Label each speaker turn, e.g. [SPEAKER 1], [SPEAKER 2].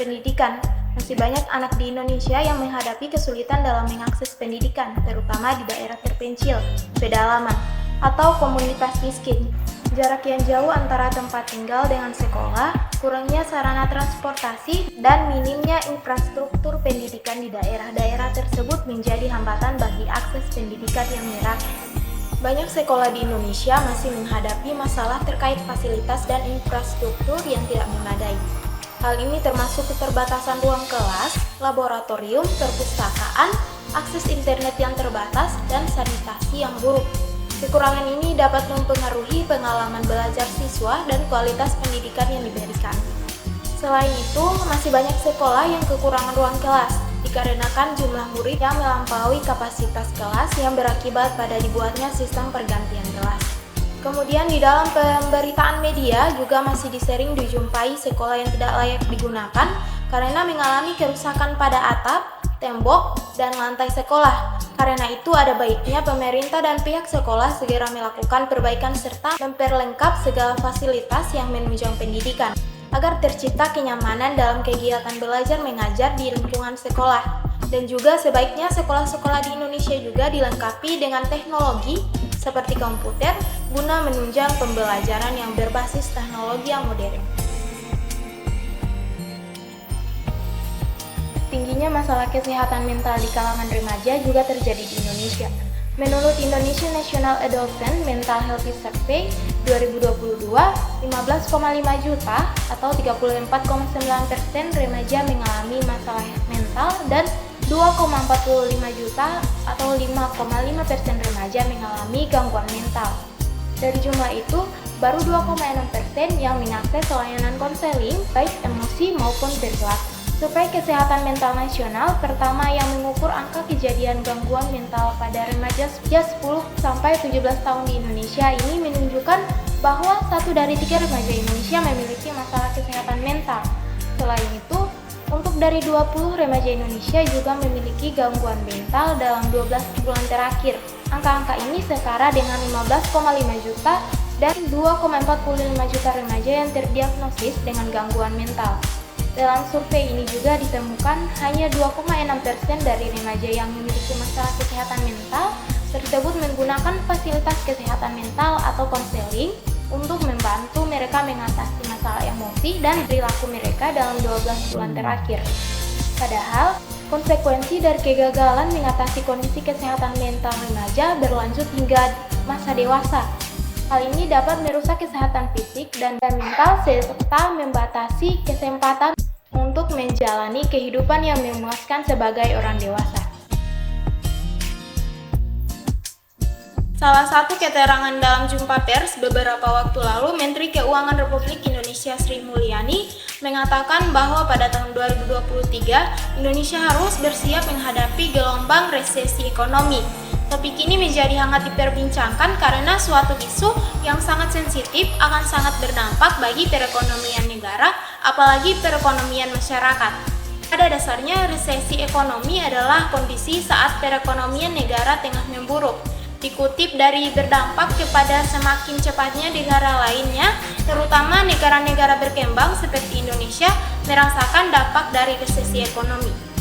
[SPEAKER 1] pendidikan. Masih banyak anak di Indonesia yang menghadapi kesulitan dalam mengakses pendidikan, terutama di daerah terpencil, pedalaman, atau komunitas miskin. Jarak yang jauh antara tempat tinggal dengan sekolah, kurangnya sarana transportasi, dan minimnya infrastruktur pendidikan di daerah-daerah tersebut menjadi hambatan bagi akses pendidikan yang merata. Banyak sekolah di Indonesia masih menghadapi masalah terkait fasilitas dan infrastruktur yang tidak memadai. Hal ini termasuk keterbatasan ruang kelas, laboratorium, perpustakaan, akses internet yang terbatas, dan sanitasi yang buruk. Kekurangan ini dapat mempengaruhi pengalaman belajar siswa dan kualitas pendidikan yang diberikan. Selain itu, masih banyak sekolah yang kekurangan ruang kelas, dikarenakan jumlah murid yang melampaui kapasitas kelas yang berakibat pada dibuatnya sistem pergantian kelas. Kemudian di dalam pemberitaan media juga masih sering dijumpai sekolah yang tidak layak digunakan karena mengalami kerusakan pada atap, tembok, dan lantai sekolah. Karena itu ada baiknya pemerintah dan pihak sekolah segera melakukan perbaikan serta memperlengkap segala fasilitas yang menunjang pendidikan agar tercipta kenyamanan dalam kegiatan belajar mengajar di lingkungan sekolah. Dan juga sebaiknya sekolah-sekolah di Indonesia juga dilengkapi dengan teknologi seperti komputer guna menunjang pembelajaran yang berbasis teknologi yang modern. Tingginya masalah kesehatan mental di kalangan remaja juga terjadi di Indonesia. Menurut Indonesia National Adolescent Mental Health Survey 2022, 15,5 juta atau 34,9% remaja mengalami masalah mental dan 2,45 juta atau 5,5% remaja mengalami gangguan mental. Dari jumlah itu, baru 2,6% yang mengakses layanan konseling baik emosi maupun perilaku. Survei Kesehatan Mental Nasional pertama yang mengukur angka kejadian gangguan mental pada remaja usia 10-17 tahun di Indonesia ini menunjukkan bahwa 1 dari 3 remaja Indonesia memiliki masalah kesehatan mental. Selain itu, untuk dari 20 remaja Indonesia juga memiliki gangguan mental dalam 12 bulan terakhir. Angka-angka ini setara dengan 15,5 juta dan 2,45 juta remaja yang terdiagnosis dengan gangguan mental. Dalam survei ini juga ditemukan hanya 2,6% dari remaja yang memiliki masalah kesehatan mental tersebut menggunakan fasilitas kesehatan mental atau konseling untuk membantu mereka mengatasi masalah emosi dan perilaku mereka dalam 12 bulan terakhir. Padahal, konsekuensi dari kegagalan mengatasi kondisi kesehatan mental remaja berlanjut hingga masa dewasa. Hal ini dapat merusak kesehatan fisik dan mental serta membatasi kesempatan untuk menjalani kehidupan yang memuaskan sebagai orang dewasa. Salah satu keterangan dalam jumpa pers beberapa waktu lalu, Menteri Keuangan Republik Indonesia Sri Mulyani mengatakan bahwa pada tahun 2023, Indonesia harus bersiap menghadapi gelombang resesi ekonomi. Topik ini menjadi hangat diperbincangkan karena suatu isu yang sangat sensitif akan sangat berdampak bagi perekonomian negara, apalagi perekonomian masyarakat. Pada dasarnya, resesi ekonomi adalah kondisi saat perekonomian negara tengah memburuk. Dikutip dari berdampak kepada semakin cepatnya negara lainnya, terutama negara-negara berkembang seperti Indonesia, merasakan dampak dari resesi ekonomi.